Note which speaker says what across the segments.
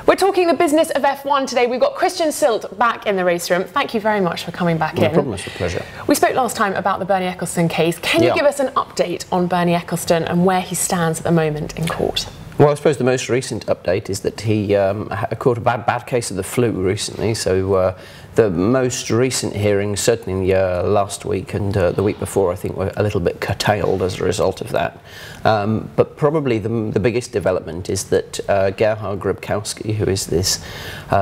Speaker 1: We're talking the business of F1 today. We've got Christian Sylt back in the race room. Thank you very much for coming back in.
Speaker 2: No problem, it's a pleasure.
Speaker 1: We spoke last time about the Bernie Ecclestone case. Can you give us an update on Bernie Ecclestone and where he stands at the moment in court?
Speaker 2: Well, I suppose the most recent update is that he caught a bad case of the flu recently. So the most recent hearings, certainly last week and the week before, I think were a little bit curtailed as a result of that. But probably the biggest development is that Gerhard Grabkowski, who is this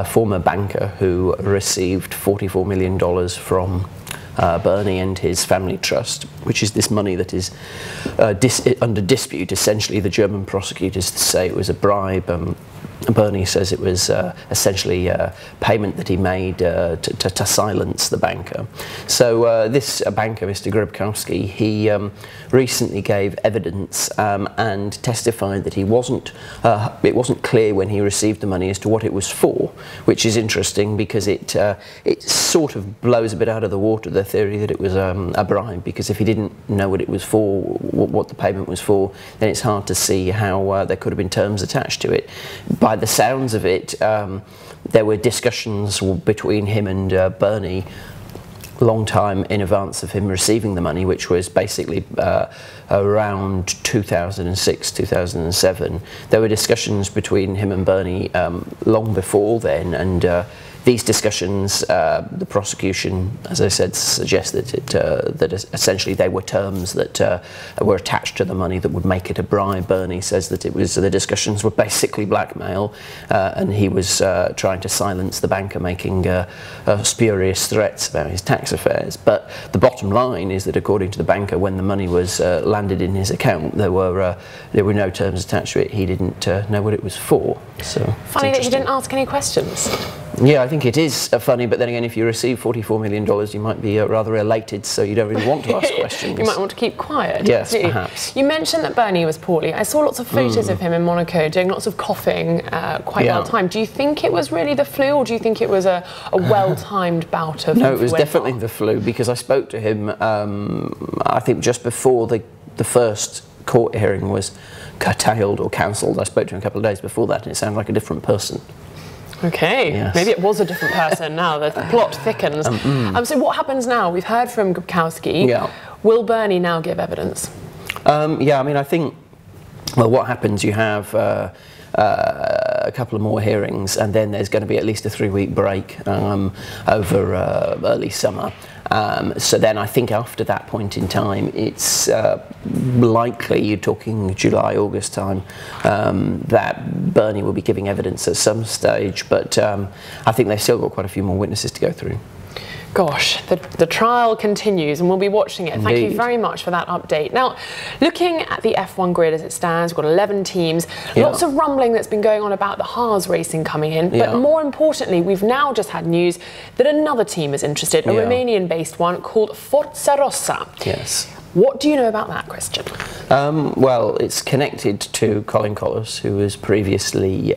Speaker 2: former banker who received $44 million from Bernie and his family trust, which is this money that is under dispute. Essentially, the German prosecutors say it was a bribe. Bernie says it was essentially a payment that he made to silence the banker. So this banker, Mr. Grabkowski, he recently gave evidence and testified that it wasn't clear when he received the money as to what it was for, which is interesting because it sort of blows a bit out of the water the theory that it was a bribe, because if he didn't know what it was for, what the payment was for, then it's hard to see how there could have been terms attached to it. By the sounds of it, there were discussions between him and Bernie a long time in advance of him receiving the money, which was basically around 2006, 2007. There were discussions between him and Bernie long before then, and these discussions, the prosecution, as I said, suggests that essentially they were terms that were attached to the money that would make it a bribe. Bernie says that it was the discussions were basically blackmail, and he was trying to silence the banker, making spurious threats about his tax affairs. But the bottom line is that according to the banker, when the money was landed in his account, there were no terms attached to it. He didn't know what it was for. So
Speaker 1: funny that he didn't ask any questions.
Speaker 2: Yeah, I think it is funny, but then again, if you receive $44 million, you might be rather elated, so you don't really want to ask questions.
Speaker 1: You might want to keep quiet.
Speaker 2: Yes, perhaps.
Speaker 1: You mentioned that Bernie was poorly. I saw lots of photos of him in Monaco doing lots of coughing, quite well timed. Do you think it was really the flu, or do you think it was a well-timed bout of
Speaker 2: No, it was definitely the flu, because I spoke to him, I think just before the first court hearing was curtailed or cancelled. I spoke to him a couple of days before that, and it sounded like a different person.
Speaker 1: Okay, yes. Maybe it was a different person now. The plot thickens. So what happens now? We've heard from Grabkowski.
Speaker 2: Yeah.
Speaker 1: Will Bernie now give evidence?
Speaker 2: Yeah, I mean, I think, well, what happens, you have a couple of more hearings, and then there's going to be at least a 3-week break over early summer. So then I think after that point in time, it's likely, you're talking July, August time, that Bernie will be giving evidence at some stage, but I think they've still got quite a few more witnesses to go through.
Speaker 1: Gosh, the trial continues and we'll be watching it.
Speaker 2: Indeed.
Speaker 1: Thank you very much for that update. Now, looking at the F1 grid as it stands, we've got 11 teams, lots of rumbling that's been going on about the Harz Racing coming in, but more importantly, we've now just had news that another team is interested, a Romanian-based one called Forza Rossa.
Speaker 2: Yes.
Speaker 1: What do you know about that, Christian?
Speaker 2: Well, it's connected to Colin Collis, who was previously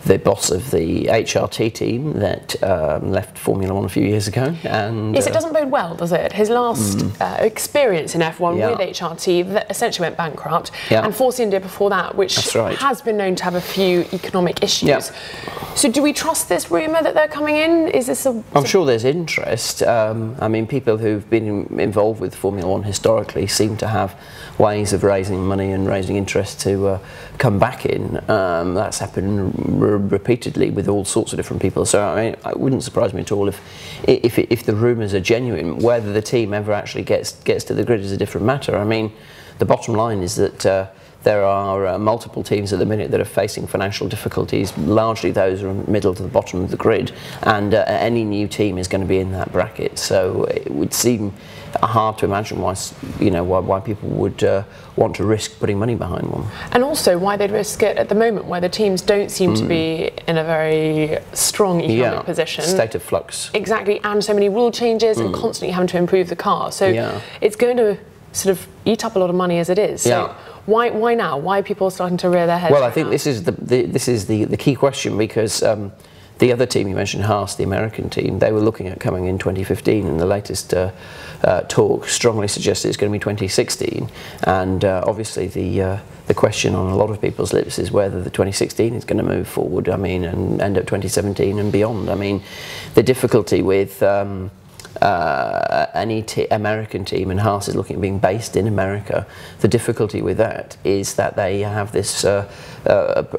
Speaker 2: the boss of the HRT team that left Formula One a few years ago. And
Speaker 1: yes, it doesn't bode well, does it? His last experience in F1 with HRT that essentially went bankrupt, and Force India before that, which has been known to have a few economic issues. So do we trust this rumour that they're coming in? Is this a...
Speaker 2: I'm sure there's interest. I mean, people who've been involved with Formula One historically seem to have ways of raising money and raising interest to come back in. That's happened repeatedly with all sorts of different people. So I mean, it wouldn't surprise me at all if the rumours are genuine. Whether the team ever actually gets to the grid is a different matter. I mean, the bottom line is that there are multiple teams at the minute that are facing financial difficulties. Largely those are middle to the bottom of the grid, and any new team is going to be in that bracket. So it would seem hard to imagine why people would want to risk putting money behind one. And
Speaker 1: also why they'd risk it at the moment, where the teams don't seem to be in a very strong economic position.
Speaker 2: State of flux.
Speaker 1: Exactly, and so many rule changes and constantly having to improve the car. So it's going to sort of eat up a lot of money as it is. So why now? Why are people starting to rear their heads?
Speaker 2: Well, I think this is the key question, because the other team you mentioned, Harz, the American team, they were looking at coming in 2015, and the latest talk strongly suggested it's going to be 2016. And obviously the question on a lot of people's lips is whether the 2016 is going to move forward, I mean, and end up 2017 and beyond. I mean, the difficulty with any American team, and Harz is looking at being based in America, the difficulty with that is that they have this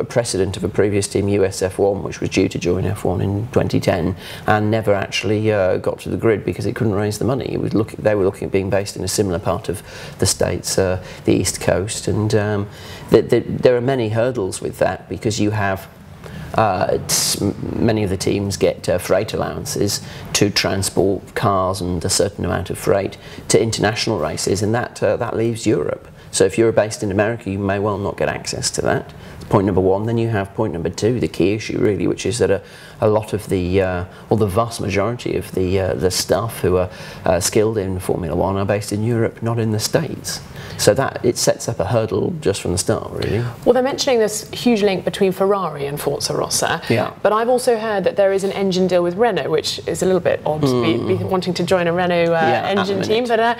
Speaker 2: precedent of a previous team, US F1, which was due to join F1 in 2010 and never actually got to the grid because it couldn't raise the money. They were looking at being based in a similar part of the States, the East Coast, and there are many hurdles with that, because you have many of the teams get freight allowances to transport cars and a certain amount of freight to international races, and that leaves Europe. So if you're based in America, you may well not get access to that. Point number one. Then you have point number two, the key issue really, which is that a lot of the, or the vast majority of the staff who are skilled in Formula One are based in Europe, not in the States. So that it sets up a hurdle just from the start, really.
Speaker 1: Well, they're mentioning this huge link between Ferrari and Forza Rossa.
Speaker 2: Yeah.
Speaker 1: But I've also heard that there is an engine deal with Renault, which is a little bit odd to be wanting to join a Renault engine team. But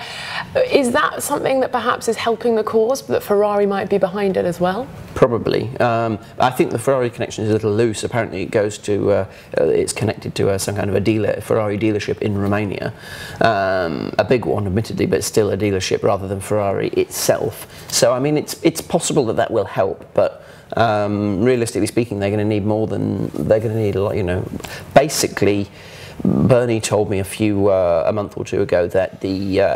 Speaker 1: is that something that perhaps is helping the cause, that Ferrari might be behind it as well?
Speaker 2: Probably. I think the Ferrari connection is a little loose. Apparently, it goes to it's connected to some kind of a Ferrari dealership in Romania, a big one, admittedly, but still a dealership rather than Ferrari itself. So I mean, it's possible that will help, but realistically speaking, they're going to need more than they're going to need a lot. You know, basically. Bernie told me a month or two ago that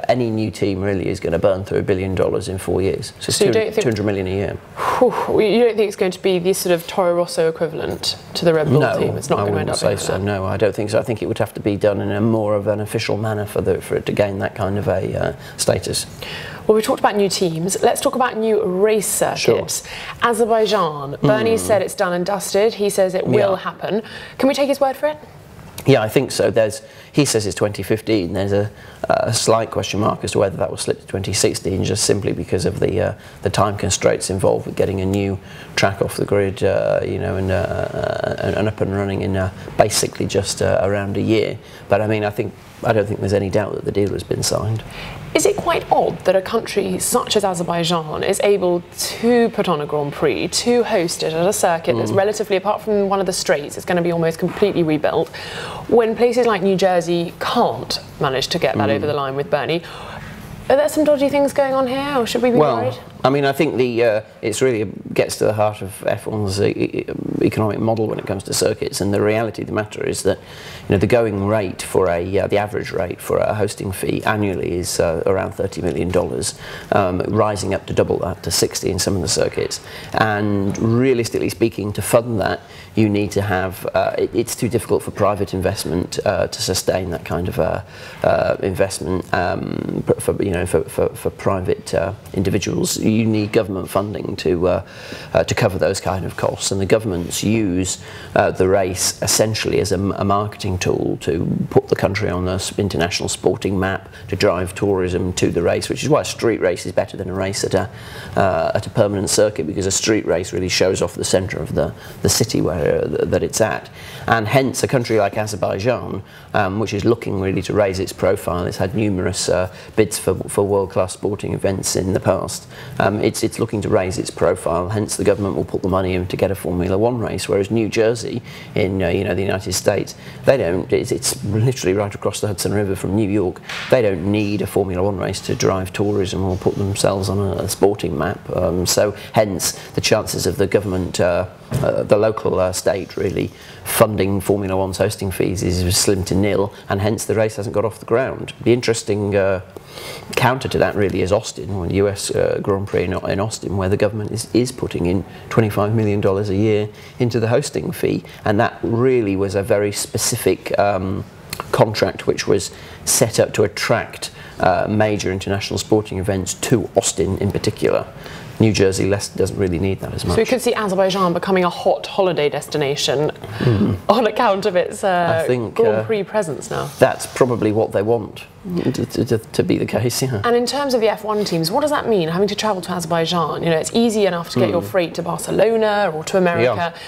Speaker 2: any new team really is going to burn through $1 billion in 4 years. So it's 200 million a year.
Speaker 1: Whew, you don't think it's going to be the sort of Toro Rosso equivalent to the Red Bull team? It's not going to end up
Speaker 2: say so. No, I don't think so. I think it would have to be done in a more of an official manner for it to gain that kind of a status.
Speaker 1: Well, we talked about new teams. Let's talk about new race circuits. Sure. Azerbaijan. Bernie said it's done and dusted. He says it will happen. Can we take his word for it?
Speaker 2: Yeah, I think so. He says it's 2015. There's a slight question mark as to whether that will slip to 2016, just simply because of the time constraints involved with getting a new track off the grid, you know, and up and running in basically just around a year. But I mean, I don't think there's any doubt that the deal has been signed.
Speaker 1: Is it quite odd that a country such as Azerbaijan is able to put on a Grand Prix, to host it at a circuit that's relatively, apart from one of the straights, it's going to be almost completely rebuilt, when places like New Jersey can't manage to get that over the line with Bernie? Are there some dodgy things going on here, or should we be worried?
Speaker 2: I mean, I think it's really gets to the heart of F1's economic model when it comes to circuits, and the reality of the matter is that, you know, the going rate for the average rate for a hosting fee annually is around $30 million, rising up to double that, to 60 in some of the circuits. And realistically speaking, to fund that, you need to have. It's too difficult for private investment to sustain that kind of investment for private individuals. You need government funding to cover those kind of costs, and the governments use the race essentially as a marketing tool to put the country on the international sporting map, to drive tourism to the race, which is why a street race is better than a race at a permanent circuit, because a street race really shows off the centre of the city that it's at. And hence a country like Azerbaijan, which is looking really to raise its profile. It's had numerous bids for world-class sporting events in the past. It's looking to raise its profile, hence the government will put the money in to get a Formula One race, whereas New Jersey in the United States, they don't. It's literally right across the Hudson River from New York. They don't need a Formula One race to drive tourism or put themselves on a sporting map. So hence the chances of the government, the local state really funding Formula One's hosting fees is slim to nil, and hence the race hasn't got off the ground. The interesting counter to that really is Austin, or the US Grand Prix in Austin, where the government is putting in $25 million a year into the hosting fee, and that really was a very specific contract which was set up to attract major international sporting events to Austin in particular. New Jersey doesn't really need that as much.
Speaker 1: So we could see Azerbaijan becoming a hot holiday destination on account of its Grand Prix presence now.
Speaker 2: That's probably what they want to be the case, yeah.
Speaker 1: And in terms of the F1 teams, what does that mean, having to travel to Azerbaijan? You know, it's easy enough to get your freight to Barcelona or to America. Yeah.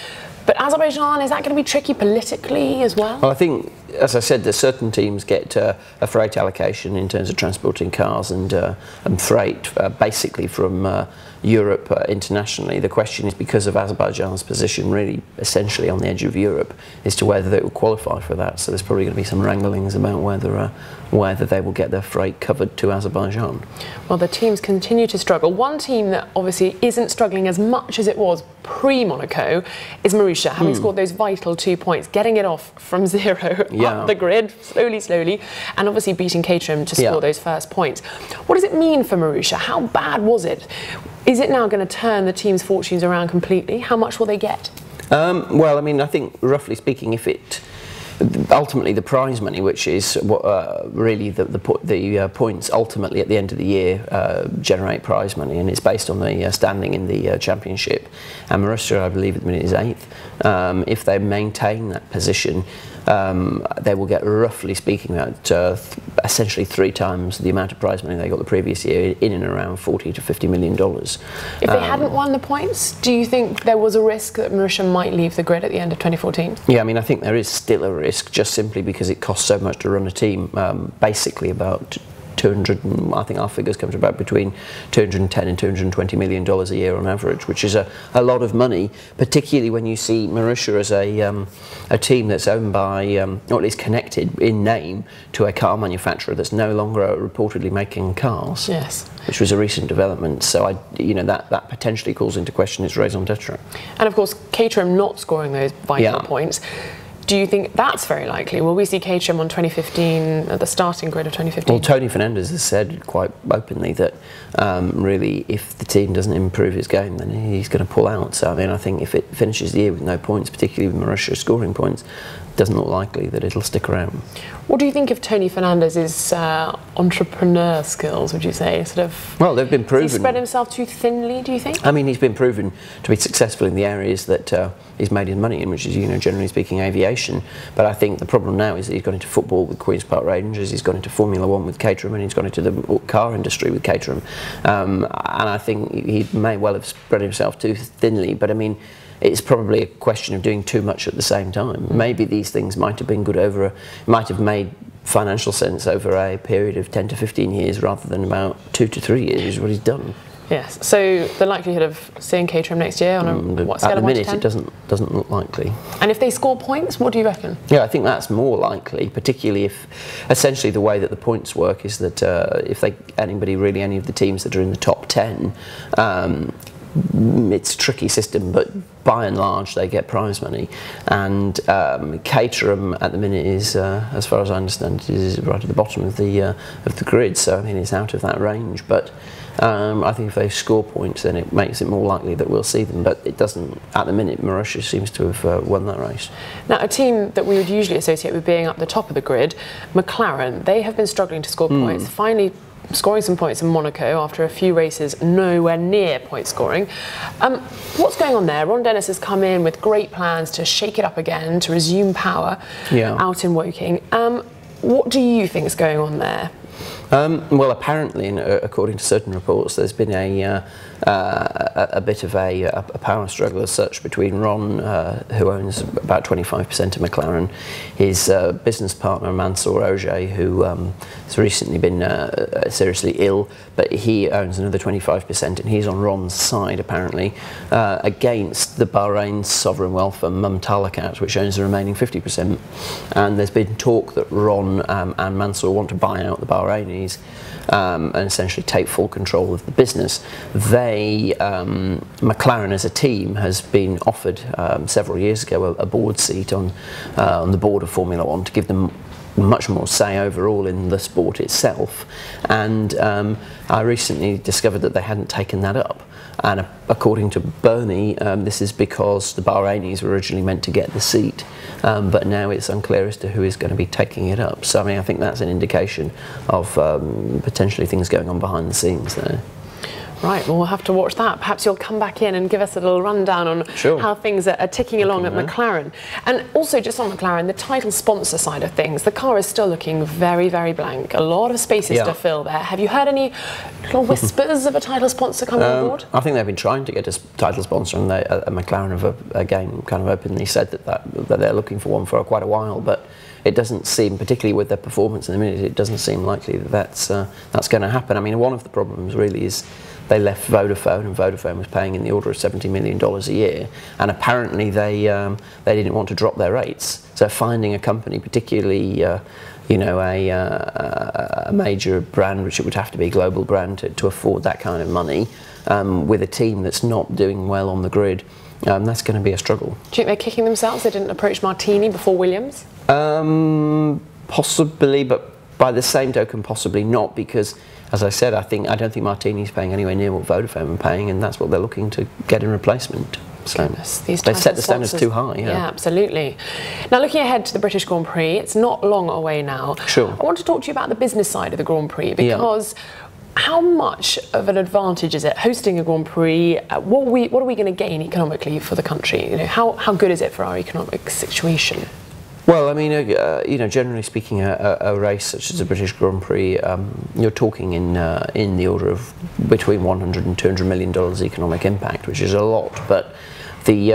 Speaker 1: But Azerbaijan, is that going to be tricky politically as well?
Speaker 2: Well, I think, as I said, certain teams get a freight allocation in terms of transporting cars and freight, basically from Europe internationally. The question is, because of Azerbaijan's position really essentially on the edge of Europe, as to whether they will qualify for that. So there's probably going to be some wranglings about whether they will get their freight covered to Azerbaijan.
Speaker 1: Well, the teams continue to struggle. One team that obviously isn't struggling as much as it was pre-Monaco is Mauritius, having scored those vital 2 points, getting it off from zero up the grid, slowly, and obviously beating Caterham to score those first points. What does it mean for Mauritius? How bad was it? Is it now going to turn the team's fortunes around completely? How much will they get?
Speaker 2: Well, I mean, I think roughly speaking, if it ultimately the prize money, which is what really the points ultimately at the end of the year generate prize money, and it's based on the standing in the championship. And Mauritius, I believe, at the minute is 8th. If they maintain that position, they will get, roughly speaking, about essentially 3 times the amount of prize money they got the previous year, in and around $40 to $50 million.
Speaker 1: If they hadn't won the points, do you think there was a risk that Mauritius might leave the grid at the end of 2014?
Speaker 2: Yeah, I mean, I think there is still a risk, just simply because it costs so much to run a team. Basically, about 200, I think our figures come to about between $210 and $220 million a year on average, which is a lot of money, particularly when you see Mauritius as a team that's owned by, or at least connected in name, to a car manufacturer that's no longer reportedly making cars.
Speaker 1: Yes.
Speaker 2: Which was a recent development, so that potentially calls into question its raison d'etre.
Speaker 1: And of course, Caterham not scoring those vital points. Do you think that's very likely? Will we see Caterham on 2015, at the starting grid of 2015?
Speaker 2: Well, Tony Fernandes has said quite openly that really, if the team doesn't improve his game, then he's going to pull out. So I mean, I think if it finishes the year with no points, particularly with Mauritius scoring points, doesn't look likely that it'll stick around.
Speaker 1: What do you think of Tony Fernandes' entrepreneur skills, would you say?
Speaker 2: Well, they've been proven.
Speaker 1: Has he spread himself too thinly, do you think?
Speaker 2: I mean, he's been proven to be successful in the areas that he's made his money in, which is, generally speaking, aviation. But I think the problem now is that he's gone into football with Queen's Park Rangers, he's gone into Formula One with Caterham, and he's gone into the car industry with Caterham. And I think he may well have spread himself too thinly, but I mean, it's probably a question of doing too much at the same time. Maybe these things might have been good might have made financial sense over a period of 10 to 15 years rather than about 2 to 3 years, is what he's done.
Speaker 1: Yes, so the likelihood of seeing Caterham next year on a scale of 1 to 10?
Speaker 2: At the minute, it doesn't look likely.
Speaker 1: And if they score points, what do you reckon?
Speaker 2: Yeah, I think that's more likely, particularly if essentially the way that the points work is that if any of the teams that are in the top 10, it's a tricky system, but by and large they get prize money. And Caterham at the minute is, as far as I understand, is right at the bottom of the grid. So I mean, it's out of that range. But I think if they score points, then it makes it more likely that we'll see them. But it doesn't at the minute. Mauritius seems to have won that race.
Speaker 1: Now, a team that we would usually associate with being up the top of the grid, McLaren, they have been struggling to score points. Finally scoring some points in Monaco after a few races nowhere near point scoring. What's going on there? Ron Dennis has come in with great plans to shake it up again, to resume power out in Woking. What do you think is going on there?
Speaker 2: Well, apparently, according to certain reports, there's been a bit of a power struggle as such between Ron, who owns about 25% of McLaren, his business partner Mansour Ogier, who has recently been seriously ill, but he owns another 25%, and he's on Ron's side apparently, against the Bahrain sovereign wealth firm Mumtalakat, which owns the remaining 50%. And there's been talk that Ron and Mansour want to buy out the Bahrainis and essentially take full control of the business. McLaren as a team has been offered several years ago a board seat on the board of Formula One to give them much more say overall in the sport itself, and I recently discovered that they hadn't taken that up. And according to Bernie, this is because the Bahrainis were originally meant to get the seat, but now it's unclear as to who is going to be taking it up. So I mean, I think that's an indication of potentially things going on behind the scenes there.
Speaker 1: Right, well, we'll have to watch that. Perhaps you'll come back in and give us a little rundown on how things are ticking along at McLaren. And also, just on McLaren, the title sponsor side of things, the car is still looking very, very blank. A lot of spaces to fill there. Have you heard any little whispers of a title sponsor coming on board?
Speaker 2: I think they've been trying to get a title sponsor, and McLaren have again kind of openly said that they're looking for one for quite a while. But it doesn't seem, particularly with their performance in the minute, it doesn't seem likely that that's going to happen. I mean, one of the problems really is they left Vodafone, and Vodafone was paying in the order of $70 million a year, and apparently they didn't want to drop their rates. So finding a company, particularly you know, a major brand, which it would have to be a global brand to afford that kind of money, with a team that's not doing well on the grid, that's going to be a struggle. Do you
Speaker 1: think they're kicking themselves they didn't approach Martini before Williams?
Speaker 2: Possibly, but by the same token, possibly not, because, as I said, I don't think Martini's paying anywhere near what Vodafone are paying, and that's what they're looking to get in replacement. So
Speaker 1: these
Speaker 2: they set the standards too high.
Speaker 1: Yeah, absolutely. Now, looking ahead to the British Grand Prix, it's not long away now.
Speaker 2: Sure.
Speaker 1: I want to talk to you about the business side of the Grand Prix, because how much of an advantage is it hosting a Grand Prix? What are we going to gain economically for the country? You know, how good is it for our economic situation?
Speaker 2: Well, I mean, you know, generally speaking, a race such as the British Grand Prix, you're talking in the order of between $100 and $200 million economic impact, which is a lot. But the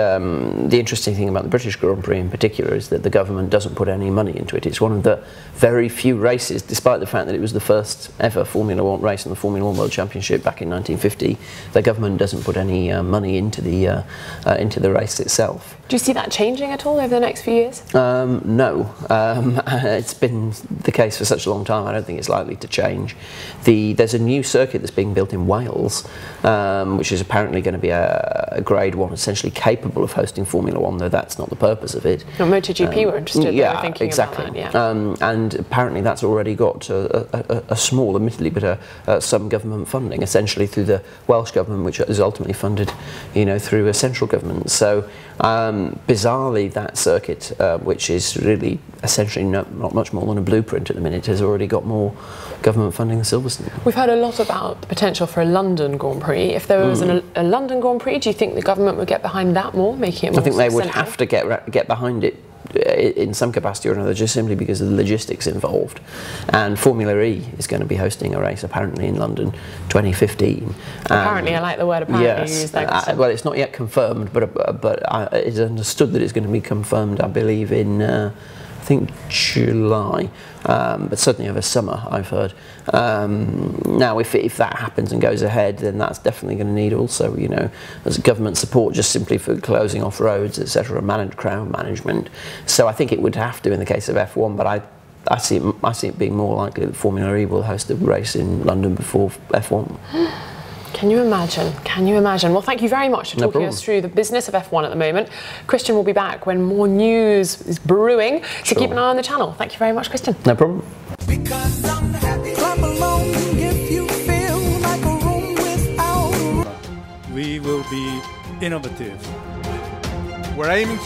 Speaker 2: interesting thing about the British Grand Prix in particular is that the government doesn't put any money into it. It's one of the very few races, despite the fact that it was the first ever Formula One race in the Formula One World Championship back in 1950. The government doesn't put any money into the race itself.
Speaker 1: Do you see that changing at all over the next few years?
Speaker 2: No. It's been the case for such a long time. I don't think it's likely to change. There's a new circuit that's being built in Wales, which is apparently going to be a Grade 1, essentially capable of hosting Formula One, though that's not the purpose of it.
Speaker 1: Well, MotoGP were interested.
Speaker 2: Yeah,
Speaker 1: they were thinking
Speaker 2: exactly.
Speaker 1: About that,
Speaker 2: and apparently that's already got a small, admittedly, but some government funding, essentially through the Welsh government, which is ultimately funded, you know, through a central government. So bizarrely, that circuit, which is really essentially not much more than a blueprint at the minute, has already got more government funding than Silverstone.
Speaker 1: We've heard a lot about the potential for a London Grand Prix. If there was a London Grand Prix, do you think the government would get behind that more, making it more
Speaker 2: I think they would
Speaker 1: central?
Speaker 2: have to get behind it in some capacity or another, just simply because of the logistics involved. And Formula E is going to be hosting a race apparently in London 2015.
Speaker 1: Apparently, I like the word apparently.
Speaker 2: Yes. Well, it's not yet confirmed, but it's understood that it's going to be confirmed, I believe, in I think July, but certainly over summer, I've heard. Now, if that happens and goes ahead, then that's definitely going to need also, you know, as government support just simply for closing off roads, etc., crowd management. So I think it would have to in the case of F1, but I see it being more likely that Formula E will host a race in London before F1.
Speaker 1: Can you imagine? Can you imagine? Well, thank you very much for talking us through the business of F1 at the moment. Christian will be back when more news is brewing, so keep an eye on the channel. Thank you very much, Christian.
Speaker 2: No problem.
Speaker 3: Because I'm happy. Clap along if you feel like a room without.
Speaker 4: We will be innovative. We're aiming to